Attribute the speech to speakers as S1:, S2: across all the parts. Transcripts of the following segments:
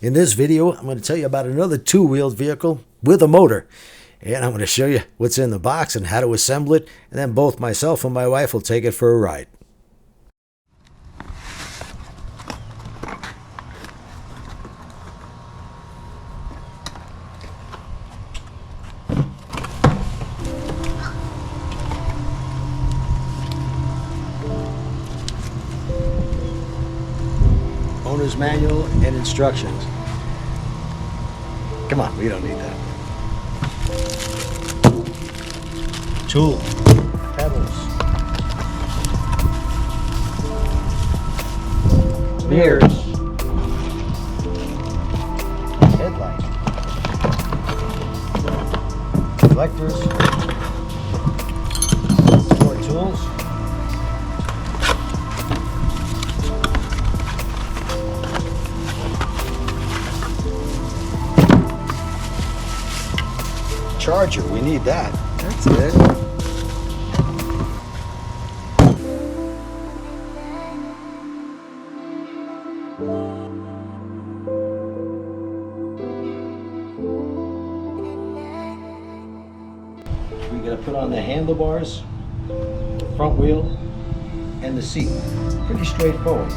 S1: In this video, I'm going to tell you about another two-wheeled vehicle with a motor. And I'm going to show you what's in the box and how to assemble it. And then both myself and my wife will take it for a ride. Owner's manual and instructions. Come on, we don't need that. Tool, pedals, mirrors, headlight, reflectors, more tools. Charger, we need that. That's it. We gotta put on the handlebars, the front wheel, and the seat. Pretty straightforward.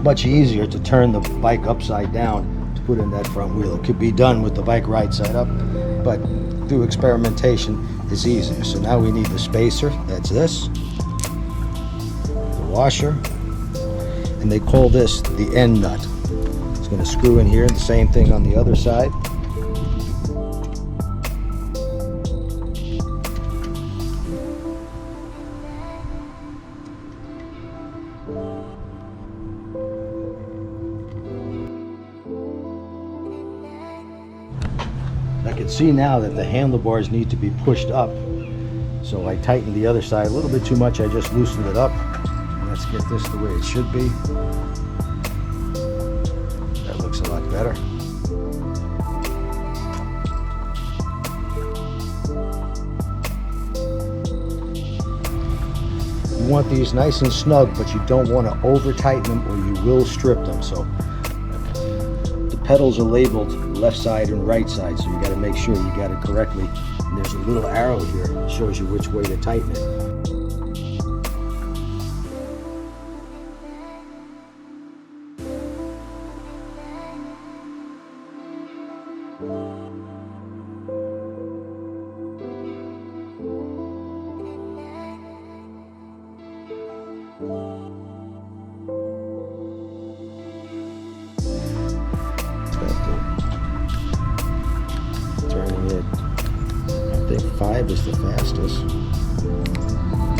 S1: Much easier to turn the bike upside down to put in that front wheel. It could be done with the bike right side up, but through experimentation it's easier. So now we need the spacer, that's this, the washer, and they call this the end nut. It's going to screw in here, the same thing on the other side. I can see now that the handlebars need to be pushed up, so I tightened the other side a little bit too much. I just loosened it up. Let's get this the way it should be. That looks a lot better. You want these nice and snug, but you don't want to over tighten them or you will strip them. So the pedals are labeled left side and right side, so you got to make sure you got it correctly. And there's a little arrow here that shows you which way to tighten it. Turning it, I think 5 is the fastest.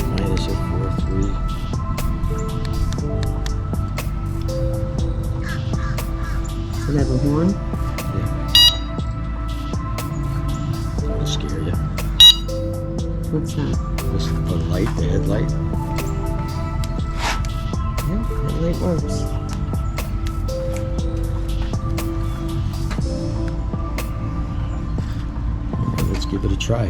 S1: Minus at 4.3.
S2: Does it have a horn?
S1: Yeah. That'll scare you.
S2: What's that?
S1: This is the light, the headlight.
S2: Yeah, that light works.
S1: Let's give it a try.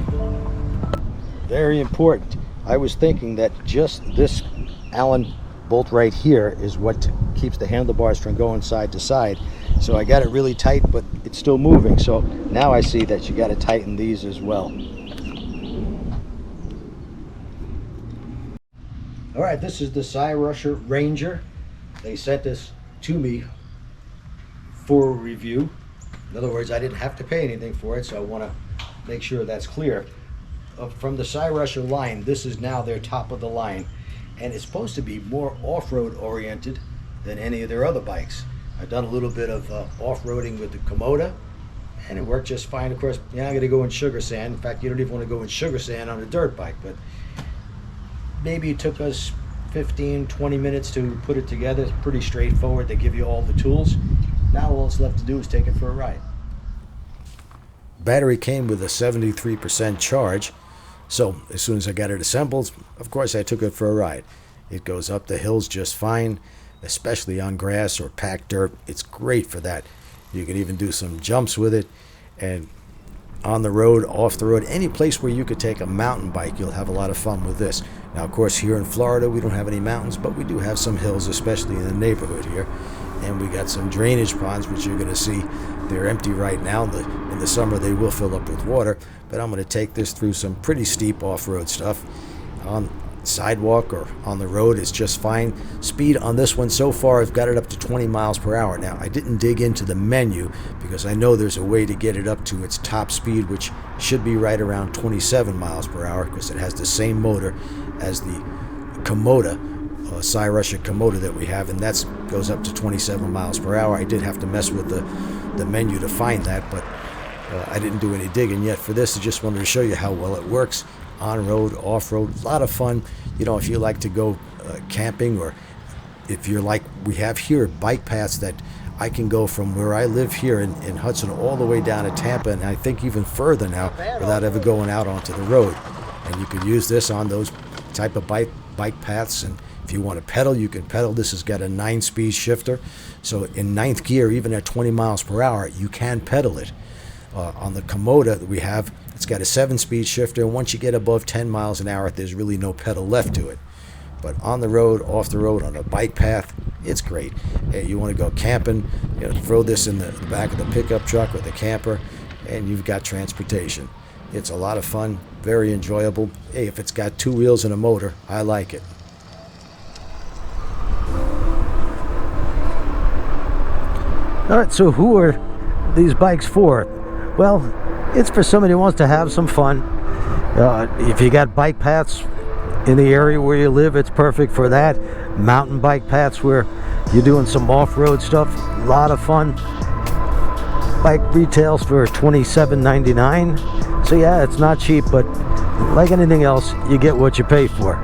S1: Very important. I was thinking that just this Allen bolt right here is what keeps the handlebars from going side to side. So I got it really tight, but it's still moving. So now I see that you got to tighten these as well. All right, this is the Cyrusher Ranger. They sent this to me for a review. In other words, I didn't have to pay anything for it, so I want to make sure that's clear. From the Cyrusher line, this is now their top of the line, and it's supposed to be more off-road oriented than any of their other bikes. I've done a little bit of off-roading with the Komoda, and it worked just fine. Of course, you're not going to go in sugar sand. In fact, you don't even want to go in sugar sand on a dirt bike, but maybe it took us 15-20 minutes to put it together. It's pretty straightforward. They give you all the tools. Now all it's left to do is take it for a ride. Battery came with a 73% charge, so as soon as I got it assembled, of course I took it for a ride. It goes up the hills just fine, especially on grass or packed dirt. It's great for that. You can even do some jumps with it, and on the road, off the road, any place where you could take a mountain bike, you'll have a lot of fun with this. Now, of course, here in Florida, we don't have any mountains, but we do have some hills, especially in the neighborhood here. And we got some drainage ponds, which you're going to see. They're empty right now. In the summer, they will fill up with water. But I'm going to take this through some pretty steep off-road stuff. On sidewalk or on the road, it's just fine. Speed on this one so far, I've got it up to 20 miles per hour. Now, I didn't dig into the menu because I know there's a way to get it up to its top speed, which should be right around 27 miles per hour because it has the same motor as the Komoda, Cyrusher Komoda that we have, and that goes up to 27 miles per hour. I did have to mess with the menu to find that, but I didn't do any digging yet for this. I just wanted to show you how well it works. On-road, off-road, a lot of fun. You know, if you like to go camping, or if you're like we have here, bike paths that I can go from where I live here in Hudson all the way down to Tampa, and I think even further now without ever going out onto the road. And you could use this on those type of bike paths, and if you want to pedal, you can pedal. This has got a 9-speed shifter, so in 9th gear, even at 20 miles per hour, you can pedal it. On the Komoda that we have, it's got a 7-speed shifter, and once you get above 10 miles an hour, there's really no pedal left to it. But on the road, off the road, on a bike path, it's great. Hey, you want to go camping, you know, throw this in the back of the pickup truck or the camper, and you've got transportation. It's a lot of fun, very enjoyable. Hey, if it's got 2 wheels and a motor, I like it. All right, so who are these bikes for? Well, it's for somebody who wants to have some fun. If you got bike paths in the area where you live, it's perfect for that. Mountain bike paths where you're doing some off-road stuff, a lot of fun. Bike retails for $27.99. So yeah, it's not cheap, but like anything else, you get what you pay for.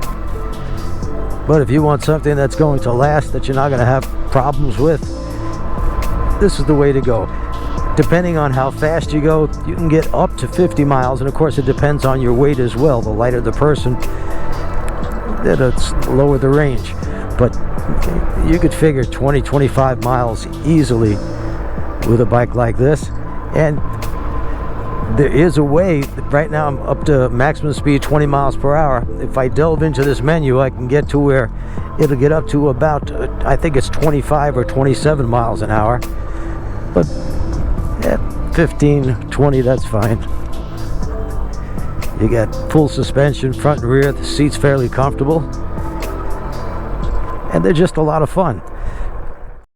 S1: But if you want something that's going to last, that you're not going to have problems with, this is the way to go. Depending on how fast you go, you can get up to 50 miles, and of course it depends on your weight as well. The lighter the person, it's lower the range. But you could figure 20-25 miles easily with a bike like this. And there is a way. Right now I'm up to maximum speed 20 miles per hour. If I delve into this menu, I can get to where it'll get up to about, I think it's 25 or 27 miles an hour. But yeah, 15, 20, that's fine. You got full suspension, front and rear. The seat's fairly comfortable. And they're just a lot of fun.